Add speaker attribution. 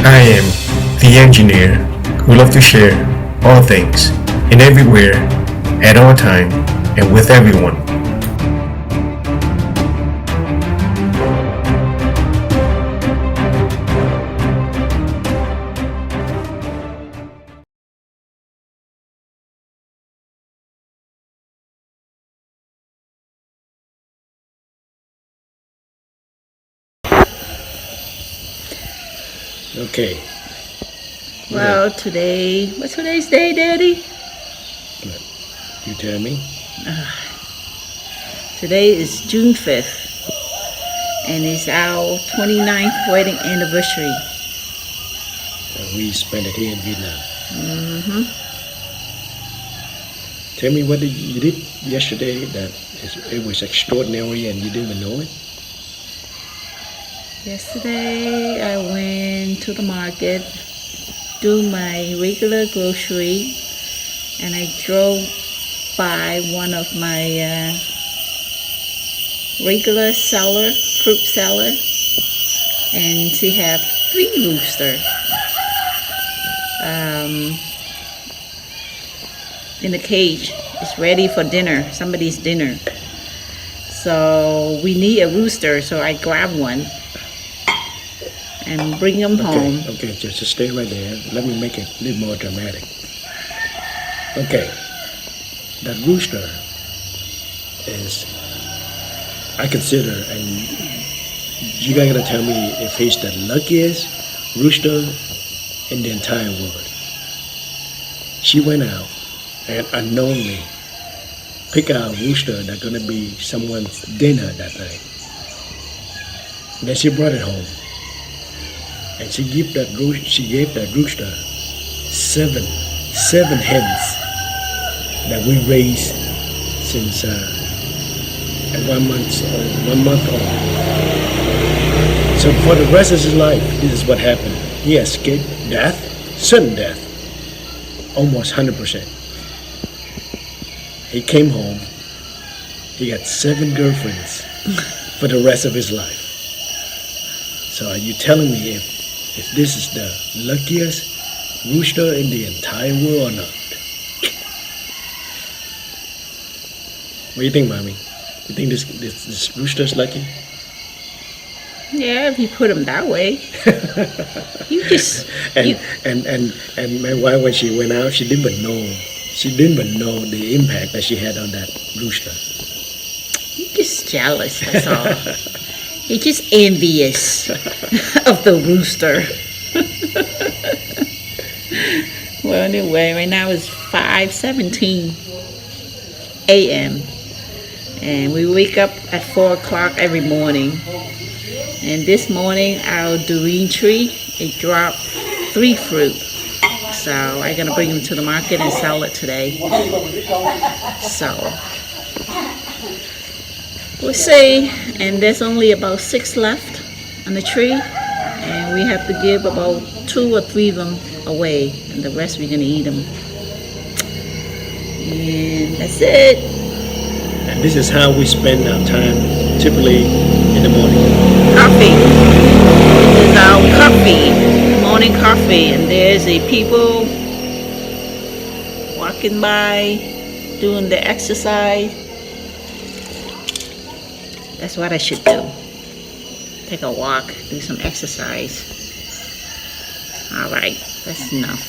Speaker 1: I am the engineer who loves to share all things and everywhere at all time and with everyone.
Speaker 2: Okay.
Speaker 3: Well, what's today's day, Daddy?
Speaker 2: But you tell me.
Speaker 3: Today is June 5th, and it's our 29th wedding anniversary.
Speaker 2: And we spent it here in Vietnam.
Speaker 3: Mm-hmm.
Speaker 2: Tell me what you did yesterday that it was extraordinary and you didn't even know it.
Speaker 3: Yesterday, I went to the market, do my regular grocery, and I drove by one of my regular fruit seller, and she have 3 roosters in the cage. It's ready for dinner, somebody's dinner. So we need a rooster, so I grabbed one and bring them home.
Speaker 2: Okay, just stay right there. Let me make it a little more dramatic. Okay, that rooster is, I consider, and you guys gotta tell me if he's the luckiest rooster in the entire world. She went out and unknowingly picked out a rooster that's gonna be someone's dinner that night. And then she brought it home. And she gave that rooster seven hens that we raised since 1 month old. So for the rest of his life, this is what happened. He escaped death, sudden death, almost 100%. He came home. He got 7 girlfriends for the rest of his life. So are you telling me if this is the luckiest rooster in the entire world or not? What do you think, Mommy? You think this rooster's lucky?
Speaker 3: Yeah, if you put them that way.
Speaker 2: And my wife, when she went out, she didn't even know the impact that she had on that rooster.
Speaker 3: You're just jealous, that's all. You're just envious of the rooster. Well, anyway, right now it's 5:17 a.m. and we wake up at 4 o'clock every morning. And this morning, our durian tree, it dropped 3 fruit. So I'm gonna bring them to the market and sell it today. So we'll see. And there's only about 6 left on the tree, and we have to give about 2 or 3 of them away, and the rest we're gonna eat them. And that's it.
Speaker 2: And this is how we spend our time typically in the morning.
Speaker 3: Coffee. This is our coffee, morning coffee, and there's a people walking by doing the exercise. That's what I should do. Take a walk, do some exercise. All right, that's enough.